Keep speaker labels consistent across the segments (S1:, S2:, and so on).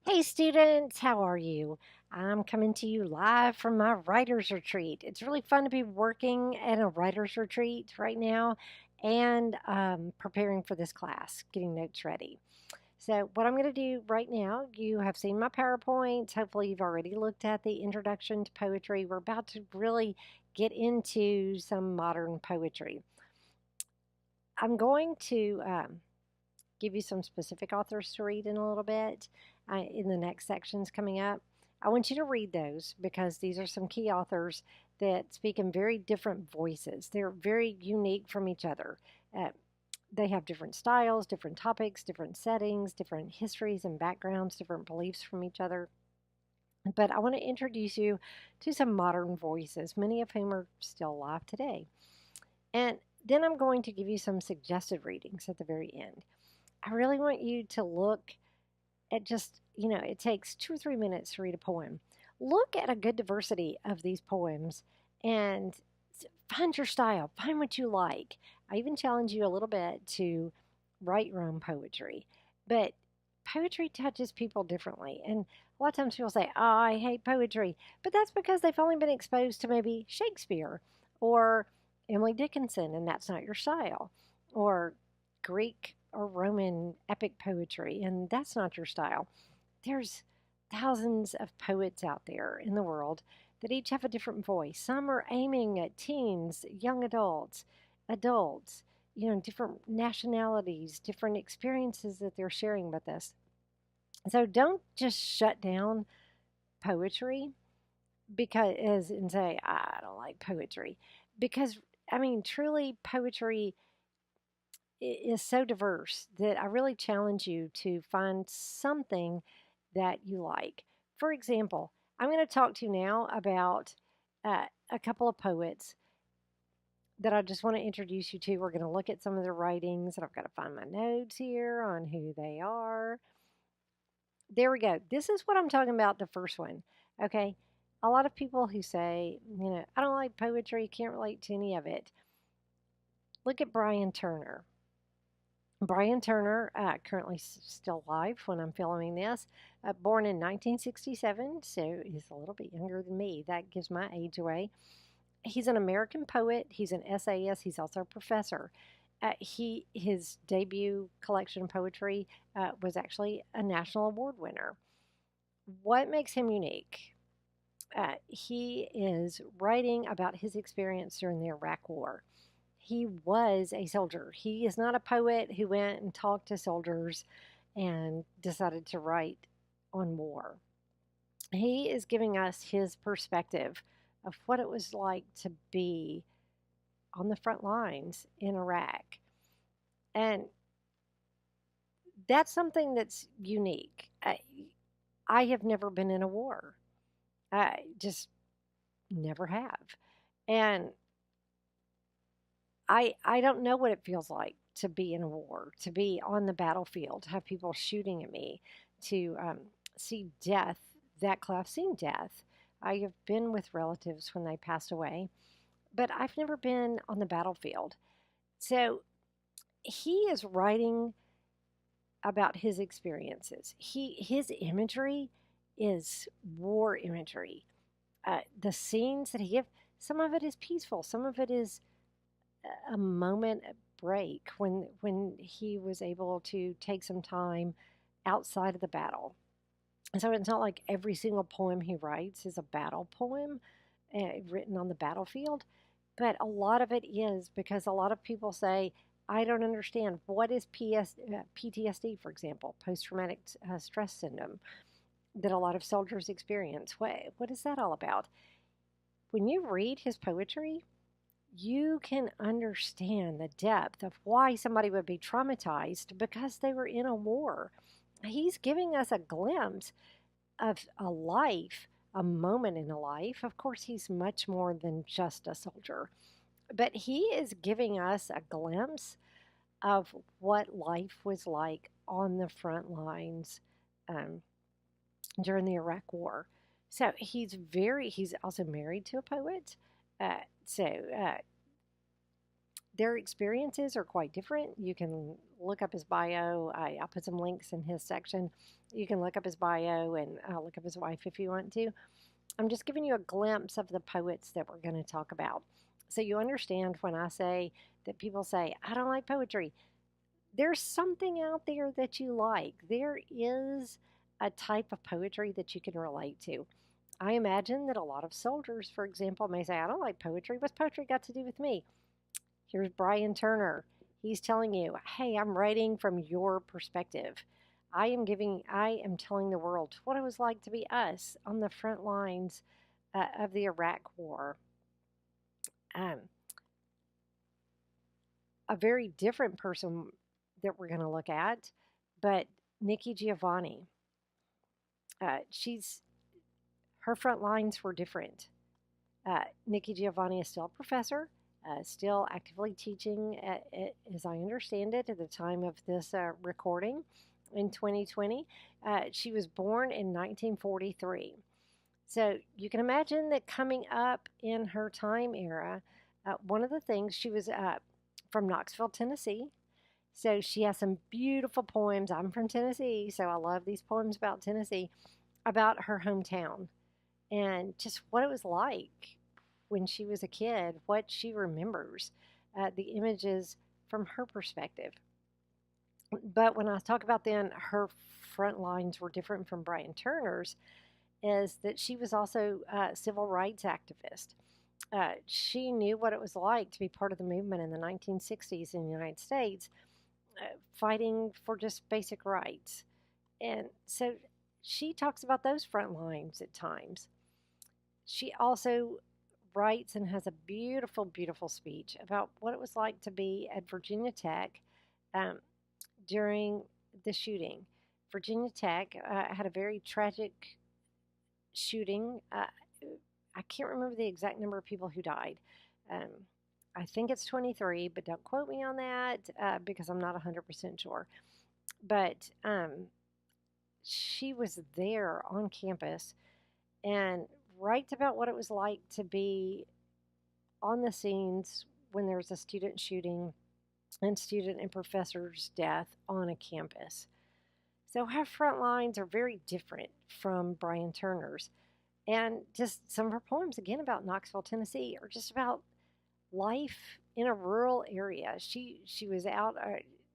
S1: Hey students, how are you? I'm coming to you live from my writer's retreat. It's really fun to be working at a writer's retreat right now and preparing for this class, getting notes ready. So, what I'm going to do right now, you have seen my PowerPoints. Hopefully, you've already looked at the introduction to poetry. We're about to really get into some modern poetry. I'm going to give you some specific authors to read in a little bit in the next sections coming up. I want you to read those because these are some key authors that speak in very different voices. They're very unique from each other. Uh, they have different styles, different topics, different settings, different histories and backgrounds, different beliefs from each other. But I want to introduce you to some modern voices, many of whom are still alive today. And then I'm going to give you some suggested readings at the very end. I really want you to look at just, it takes 2 or 3 minutes to read a poem. Look at a good diversity of these poems and find your style, find what you like. I even challenge you a little bit to write your own poetry. But poetry touches people differently. And a lot of times people say, oh, I hate poetry. But that's because they've only been exposed to maybe Shakespeare or Emily Dickinson, and that's not your style. Or Greek or Roman epic poetry, and that's not your style. There's thousands of poets out there in the world that each have a different voice. Some are aiming at teens, young adults, different nationalities, different experiences that they're sharing with us. So don't just shut down poetry because and say, I don't like poetry. Because I mean, truly poetry is so diverse that I really challenge you to find something that you like. For example, I'm going to talk to you now about a couple of poets that I just want to introduce you to. We're going to look at some of their writings, and I've got to find my notes here on who they are. There we go. This is what I'm talking about, the first one. Okay. A lot of people who say, I don't like poetry, can't relate to any of it. Look at Brian Turner. Brian Turner, currently still alive when I'm filming this, born in 1967, so he's a little bit younger than me. That gives my age away. He's an American poet. He's an essayist. He's also a professor. His debut collection of poetry was actually a national award winner. What makes him unique? He is writing about his experience during the Iraq War. He was a soldier. He is not a poet who went and talked to soldiers and decided to write on war. He is giving us his perspective of what it was like to be on the front lines in Iraq. And that's something that's unique. I have never been in a war. I just never have. And I don't know what it feels like to be in a war, to be on the battlefield, to have people shooting at me, to see death that close. I've seen death. I have been with relatives when they passed away, but I've never been on the battlefield. So he is writing about his experiences. His imagery is war imagery. The scenes that he gives, some of it is peaceful, some of it is a moment break when he was able to take some time outside of the battle. So it's not like every single poem he writes is a battle poem written on the battlefield, but a lot of it is because a lot of people say, I don't understand. What is PTSD, for example, post traumatic stress syndrome, that a lot of soldiers experience? What is that all about? When you read his poetry, you can understand the depth of why somebody would be traumatized because they were in a war. He's giving us a glimpse of a life, a moment in a life. Of course, he's much more than just a soldier, but he is giving us a glimpse of what life was like on the front lines um, during the Iraq War. So he's also married to a poet. So Their experiences are quite different. You can look up his bio. I'll put some links in his section. You can look up his bio and look up his wife if you want to. I'm just giving you a glimpse of the poets that we're going to talk about. So you understand when I say that people say, I don't like poetry, there's something out there that you like. There is a type of poetry that you can relate to. I imagine that a lot of soldiers, for example, may say, I don't like poetry. What's poetry got to do with me? Here's Brian Turner. He's telling you, hey, I'm writing from your perspective. I am telling the world what it was like to be us on the front lines of the Iraq War. Um, a very different person that we're going to look at, but Nikki Giovanni. She's her front lines were different. Nikki Giovanni is still a professor, still actively teaching, as I understand it, at the time of this recording in 2020. She was born in 1943. So you can imagine that coming up in her time era, one of the things she was from Knoxville, Tennessee. So she has some beautiful poems. I'm from Tennessee, so I love these poems about Tennessee, about her hometown and just what it was like when she was a kid, what she remembers, the images from her perspective. But when I talk about then her front lines were different from Brian Turner's, is that she was also a civil rights activist. She knew what it was like to be part of the movement in the 1960s in the United States, fighting for just basic rights. And so she talks about those front lines at times. She also writes and has a beautiful, beautiful speech about what it was like to be at Virginia Tech um, during the shooting. Virginia Tech had a very tragic shooting. I can't remember the exact number of people who died. Um, I think it's 23, but don't quote me on that because I'm not 100% sure. But she was there on campus and writes about what it was like to be on the scenes when there was a student shooting and student and professor's death on a campus. So her front lines are very different from Brian Turner's. And just some of her poems, again, about Knoxville, Tennessee, are just about life in a rural area. She was out.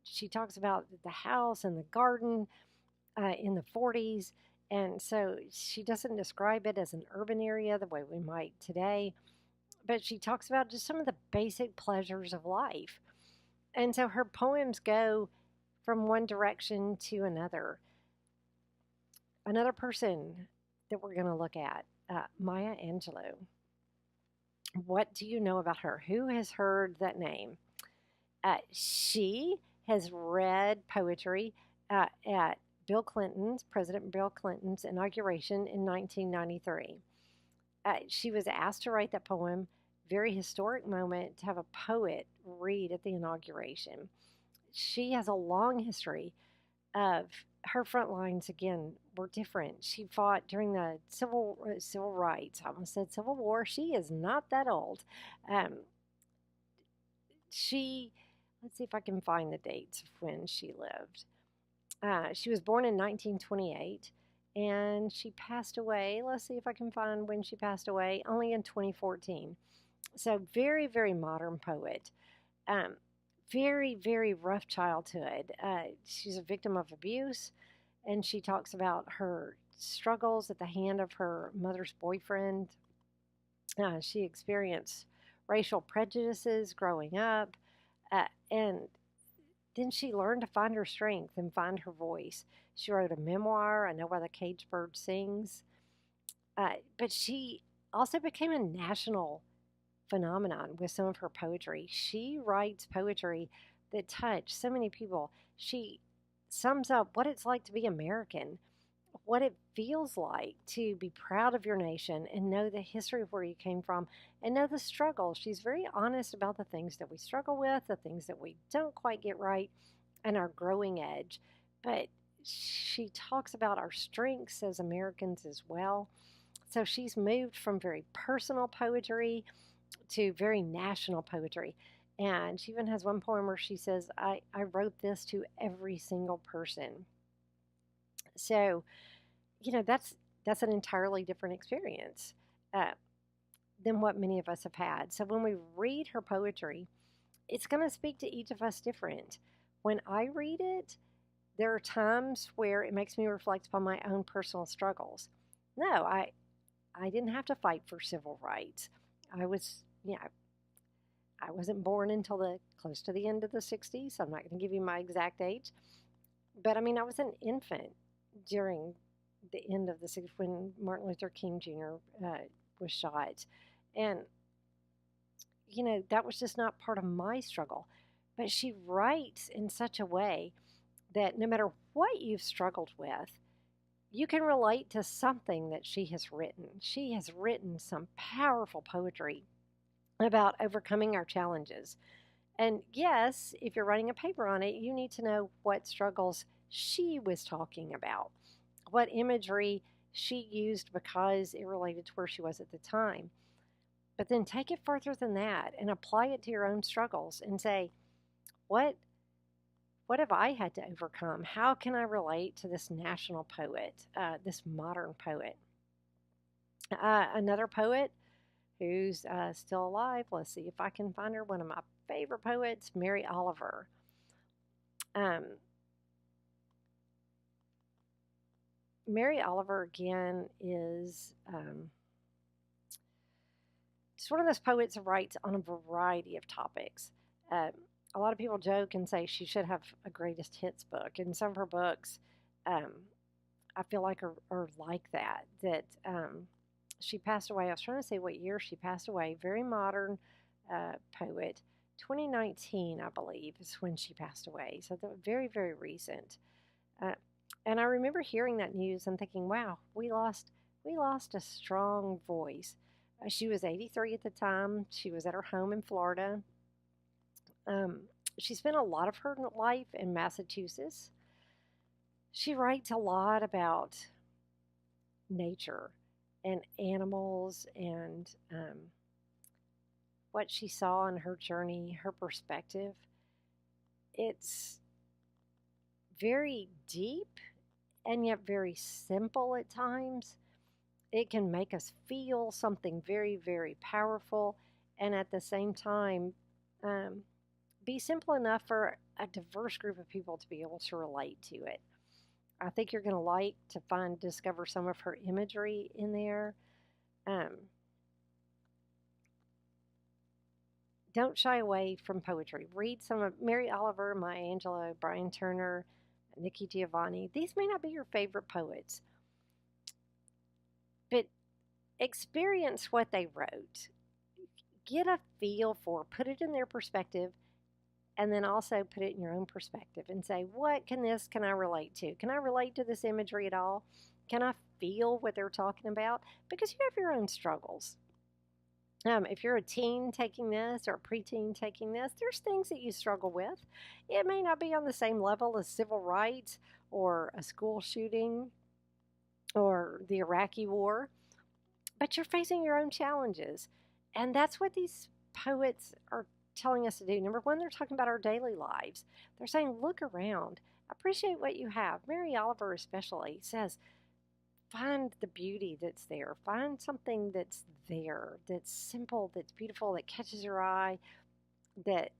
S1: She talks about the house and the garden in the 40s, and so she doesn't describe it as an urban area the way we might today, but she talks about just some of the basic pleasures of life. And so her poems go from one direction to another. Another person that we're going to look at, Maya Angelou. What do you know about her? Who has heard that name? She has read poetry at President Bill Clinton's inauguration in 1993. She was asked to write that poem, very historic moment to have a poet read at the inauguration. She has a long history of her front lines again were different. She fought during the civil rights. I almost said Civil War. She is not that old. Um, she let's see if I can find the dates of when she lived. She was born in 1928 and she passed away. Let's see if I can find when she passed away, only in 2014. So, very, very modern poet. Um, very, very rough childhood. She's a victim of abuse, and she talks about her struggles at the hand of her mother's boyfriend. She experienced racial prejudices growing up, and then she learned to find her strength and find her voice. She wrote a memoir, I Know Why the Caged Bird Sings. But she also became a national phenomenon with some of her poetry. She writes poetry that touch so many people. She sums up what it's like to be American, what it feels like to be proud of your nation and know the history of where you came from and know the struggle. She's very honest about the things that we struggle with, the things that we don't quite get right, and our growing edge. But she talks about our strengths as Americans as well. So she's moved from very personal poetry to very national poetry. And she even has one poem where she says, I wrote this to every single person. So, that's an entirely different experience uh, than what many of us have had. So when we read her poetry, it's going to speak to each of us different. When I read it, there are times where it makes me reflect upon my own personal struggles. No, I didn't have to fight for civil rights. I was, I wasn't born until the close to the end of the 60s. So I'm not going to give you my exact age. But I mean, I was an infant during the end of the 60s when Martin Luther King Jr. Was shot. And, that was just not part of my struggle. But she writes in such a way that no matter what you've struggled with, you can relate to something that she has written. She has written some powerful poetry about overcoming our challenges. And yes, if you're writing a paper on it, you need to know what struggles she was talking about, what imagery she used because it related to where she was at the time. But then take it further than that and apply it to your own struggles and say, what what have I had to overcome? How can I relate to this national poet, this modern poet? Another poet who's still alive. Let's see if I can find her. One of my favorite poets, Mary Oliver. Um, Mary Oliver, again, is just one of those poets who writes on a variety of topics. A lot of people joke and say she should have a greatest hits book. And some of her books, I feel like are like that. She passed away. I was trying to say what year she passed away. Very modern poet. 2019, I believe, is when she passed away. So very, very recent. Uh, and I remember hearing that news and thinking, "Wow, we lost a strong voice." She was 83 at the time. She was at her home in Florida. Um, she spent a lot of her life in Massachusetts. She writes a lot about nature and animals and what she saw on her journey, her perspective. It's very deep and yet very simple at times. It can make us feel something very, very powerful and at the same time um, be simple enough for a diverse group of people to be able to relate to it. I think you're going to like to discover some of her imagery in there. Um, don't shy away from poetry. Read some of Mary Oliver, Maya Angelou, Brian Turner, Nikki Giovanni. These may not be your favorite poets, but experience what they wrote. Get a feel for, put it in their perspective, and then also put it in your own perspective and say, what can I relate to? Can I relate to this imagery at all? Can I feel what they're talking about? Because you have your own struggles. If you're a teen taking this or a preteen taking this, there's things that you struggle with. It may not be on the same level as civil rights or a school shooting or the Iraqi war, but you're facing your own challenges. And that's what these poets are telling us to do. Number one, they're talking about our daily lives. They're saying, look around, appreciate what you have. Mary Oliver, especially, says, find the beauty that's there. Find something that's there, that's simple, that's beautiful, that catches your eye, that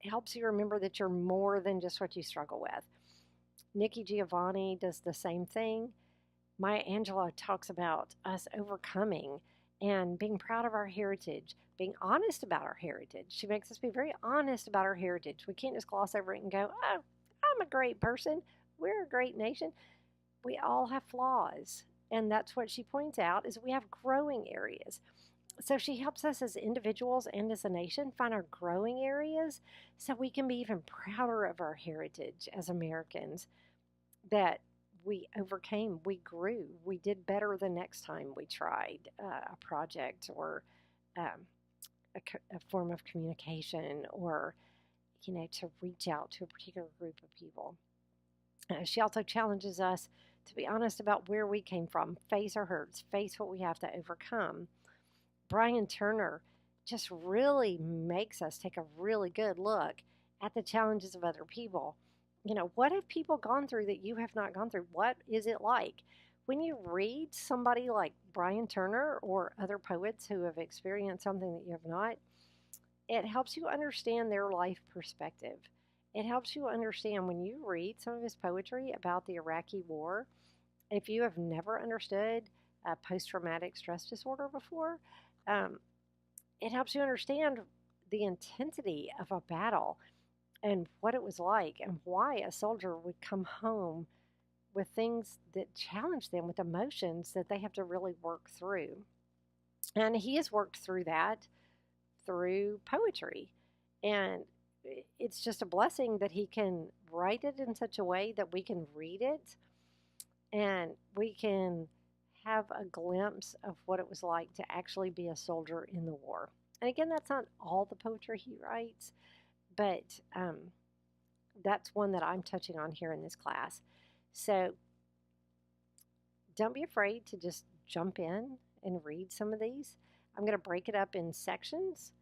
S1: helps you remember that you're more than just what you struggle with. Nikki Giovanni does the same thing. Maya Angelou talks about us overcoming and being proud of our heritage, being honest about our heritage. She makes us be very honest about our heritage. We can't just gloss over it and go, oh, I'm a great person. We're a great nation. We all have flaws. And that's what she points out is we have growing areas. So she helps us as individuals and as a nation find our growing areas so we can be even prouder of our heritage as Americans, that we overcame, we grew, we did better the next time we tried a project or um, a form of communication or, to reach out to a particular group of people. She also challenges us to be honest about where we came from, face our hurts, face what we have to overcome. Brian Turner just really makes us take a really good look at the challenges of other people. What have people gone through that you have not gone through? What is it like? When you read somebody like Brian Turner or other poets who have experienced something that you have not, it helps you understand their life perspective. It helps you understand when you read some of his poetry about the Iraqi war. If you have never understood post traumatic stress disorder before, um, it helps you understand the intensity of a battle and what it was like and why a soldier would come home with things that challenge them with emotions that they have to really work through. And he has worked through that through poetry. And it's just a blessing that he can write it in such a way that we can read it and we can have a glimpse of what it was like to actually be a soldier in the war. And again, that's not all the poetry he writes, but that's one that I'm touching on here in this class. So don't be afraid to just jump in and read some of these. I'm going to break it up in sections,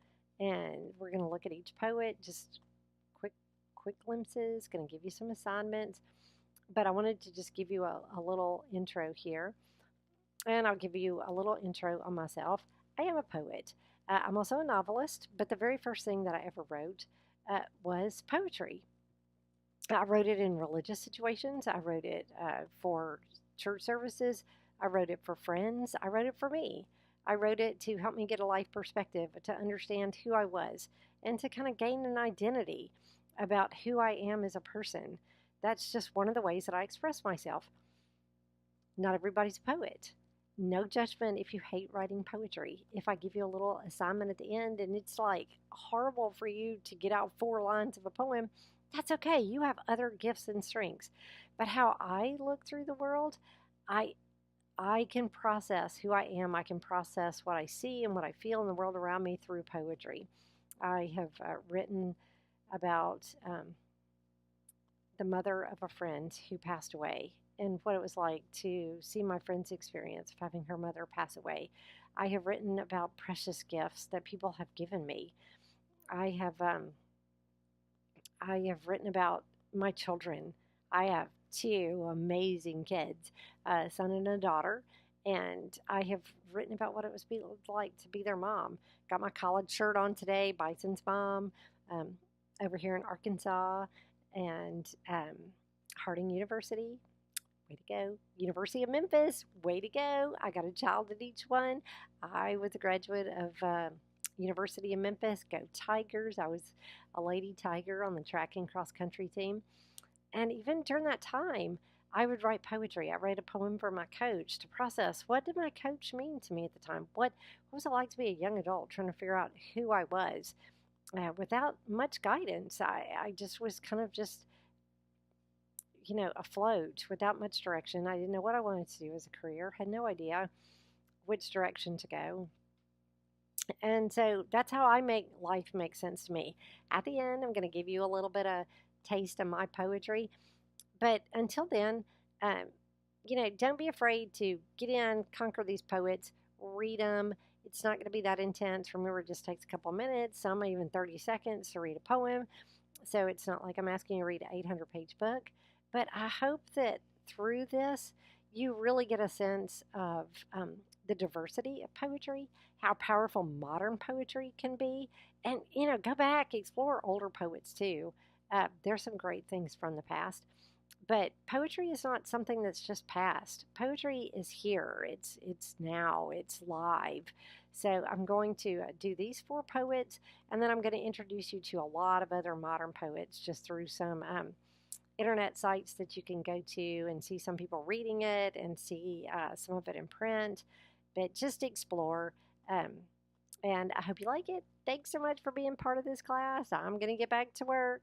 S1: and we're going to look at each poet, just quick glimpses, going to give you some assignments. But I wanted to just give you a little intro here, and I'll give you a little intro on myself. I am a poet. I'm also a novelist, but the very first thing that I ever wrote was poetry. I wrote it in religious situations. I wrote it for church services. I wrote it for friends. I wrote it for me. I wrote it to help me get a life perspective, to understand who I was, and to kind of gain an identity about who I am as a person. That's just one of the ways that I express myself. Not everybody's a poet. No judgment if you hate writing poetry. If I give you a little assignment at the end and it's like horrible for you to get out 4 lines of a poem, that's okay. You have other gifts and strengths. But how I look through the world, I I can process who I am. I can process what I see and what I feel in the world around me through poetry. I have written about the mother of a friend who passed away and what it was like to see my friend's experience of having her mother pass away. I have written about precious gifts that people have given me. I have um, I have written about my children. I have 2 amazing kids, a son and a daughter, and I have written about what it was like to be their mom. Got my college shirt on today, Bison's mom, um, over here in Arkansas, and Harding University. Way to go. University of Memphis, way to go. I got a child at each one. I was a graduate of University of Memphis. Go Tigers. I was a Lady Tiger on the track and cross country team. And even during that time, I would write poetry. I wrote a poem for my coach to process what did my coach mean to me at the time? What was it like to be a young adult trying to figure out who I was? Without much guidance, I just was kind of just afloat without much direction. I didn't know what I wanted to do as a career, had no idea which direction to go. And so that's how I make life make sense to me. At the end, I'm going to give you a little bit of taste of my poetry. But until then, um, don't be afraid to get in, conquer these poets, read them. It's not going to be that intense. Remember, it just takes a couple of minutes, some even 30 seconds to read a poem. So it's not like I'm asking you to read an 800-page book. But I hope that through this, you really get a sense of the diversity of poetry, how powerful modern poetry can be. And, go back, explore older poets too. There's some great things from the past. But poetry is not something that's just past. Poetry is here. It's now. It's live. So I'm going to do these 4 poets, and then I'm going to introduce you to a lot of other modern poets just through some internet sites that you can go to and see some people reading it and see some of it in print. But just explore. And I hope you like it. Thanks so much for being part of this class. I'm going to get back to work.